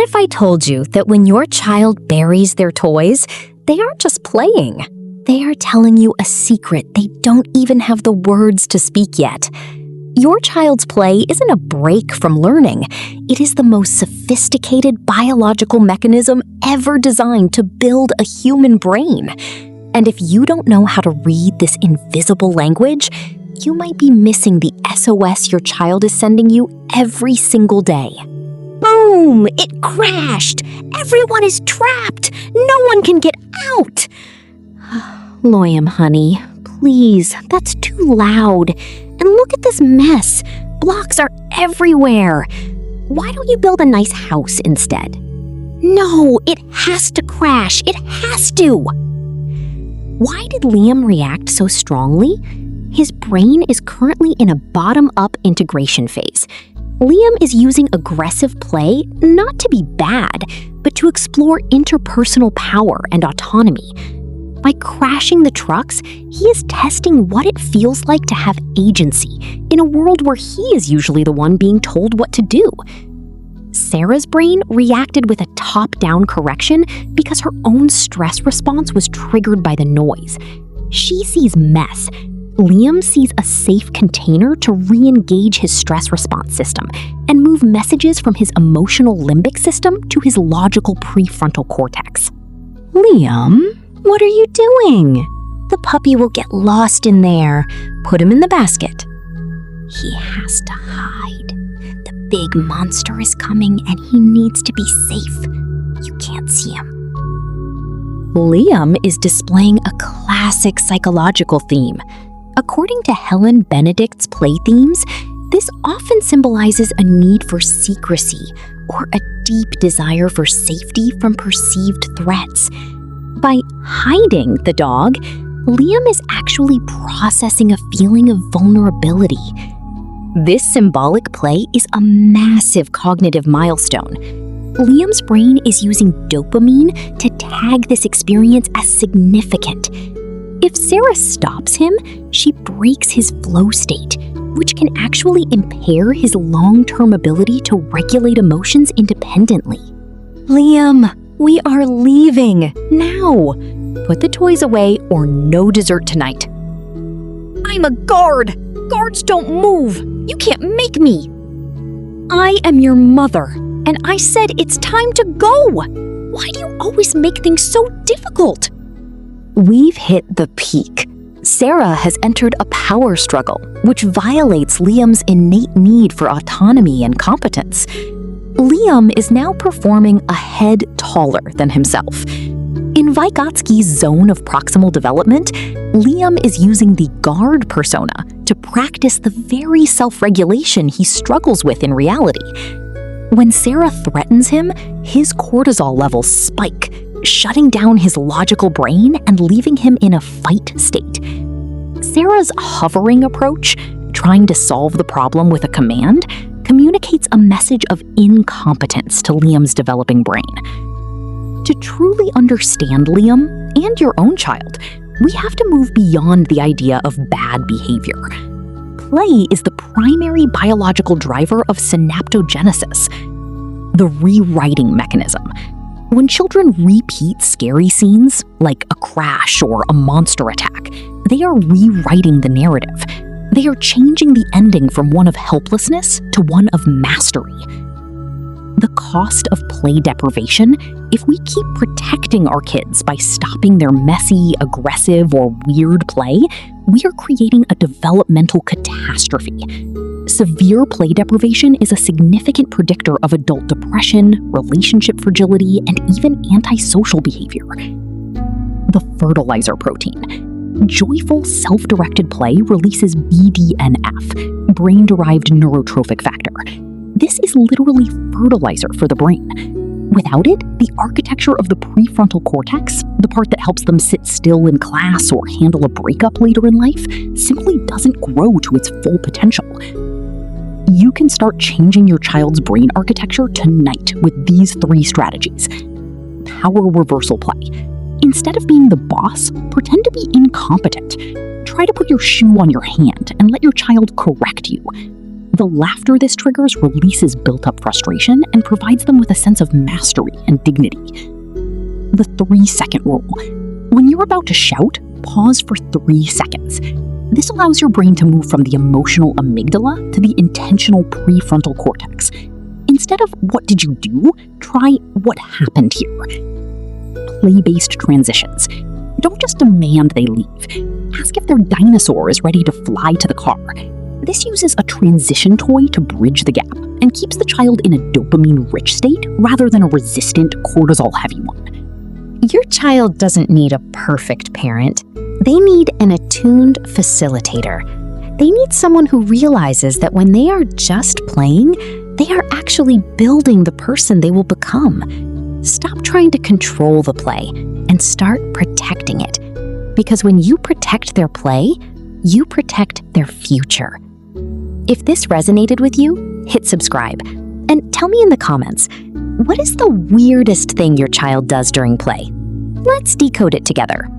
if I told you that when your child buries their toys, they aren't just playing? They are telling you a secret they don't even have the words to speak yet. Your child's play isn't a break from learning. It is the most sophisticated biological mechanism ever designed to build a human brain. And if you don't know how to read this invisible language, you might be missing the SOS your child is sending you every single day. Boom! It crashed! Everyone is trapped! No one can get out! Loyam, honey, please, that's too loud. And look at this mess. Blocks are everywhere. Why don't you build a nice house instead? No, it has to crash. It has to. Why did Liam react so strongly? His brain is currently in a bottom-up integration phase. Liam is using aggressive play not to be bad, but to explore interpersonal power and autonomy. By crashing the trucks, he is testing what it feels like to have agency in a world where he is usually the one being told what to do. Sarah's brain reacted with a top-down correction because her own stress response was triggered by the noise. She sees mess. Liam sees a safe container to re-engage his stress response system and move messages from his emotional limbic system to his logical prefrontal cortex. Liam? What are you doing? The puppy will get lost in there. Put him in the basket. He has to hide. The big monster is coming and he needs to be safe. You can't see him. Liam is displaying a classic psychological theme. According to Helen Benedict's play themes, this often symbolizes a need for secrecy or a deep desire for safety from perceived threats. By hiding the dog, Liam is actually processing a feeling of vulnerability. This symbolic play is a massive cognitive milestone. Liam's brain is using dopamine to tag this experience as significant. If Sarah stops him, she breaks his flow state, which can actually impair his long-term ability to regulate emotions independently. Liam, we are leaving, now! Put the toys away or no dessert tonight. I'm a guard! Guards don't move! You can't make me! I am your mother, and I said it's time to go! Why do you always make things so difficult? We've hit the peak. Sarah has entered a power struggle, which violates Liam's innate need for autonomy and competence. Liam is now performing a head taller than himself. In Vygotsky's zone of proximal development, Liam is using the guard persona to practice the very self-regulation he struggles with in reality. When Sarah threatens him, his cortisol levels spike, shutting down his logical brain and leaving him in a fight state. Sarah's hovering approach, trying to solve the problem with a command, communicates a message of incompetence to Liam's developing brain. To truly understand Liam and your own child, we have to move beyond the idea of bad behavior. Play is the primary biological driver of synaptogenesis, the rewriting mechanism. When children repeat scary scenes, like a crash or a monster attack, they are rewriting the narrative. They are changing the ending from one of helplessness to one of mastery. The cost of play deprivation, if we keep protecting our kids by stopping their messy, aggressive, or weird play, we are creating a developmental catastrophe. Severe play deprivation is a significant predictor of adult depression, relationship fragility, and even antisocial behavior. The fertilizer protein. Joyful, self-directed play releases BDNF, brain-derived neurotrophic factor. This is literally fertilizer for the brain. Without it, the architecture of the prefrontal cortex, the part that helps them sit still in class or handle a breakup later in life, simply doesn't grow to its full potential. You can start changing your child's brain architecture tonight with these 3 strategies. Power reversal play. Instead of being the boss, pretend to be incompetent. Try to put your shoe on your hand and let your child correct you. The laughter this triggers releases built-up frustration and provides them with a sense of mastery and dignity. The 3-second rule. When you're about to shout, pause for 3 seconds. This allows your brain to move from the emotional amygdala to the intentional prefrontal cortex. Instead of "what did you do?" try "what happened here?" Play-based transitions. Don't just demand they leave. Ask if their dinosaur is ready to fly to the car. This uses a transition toy to bridge the gap and keeps the child in a dopamine-rich state rather than a resistant, cortisol-heavy one. Your child doesn't need a perfect parent. They need an attuned facilitator. They need someone who realizes that when they are just playing, they are actually building the person they will become. Stop trying to control the play and start protecting it. Because when you protect their play, you protect their future. If this resonated with you, hit subscribe. And tell me in the comments, what is the weirdest thing your child does during play? Let's decode it together.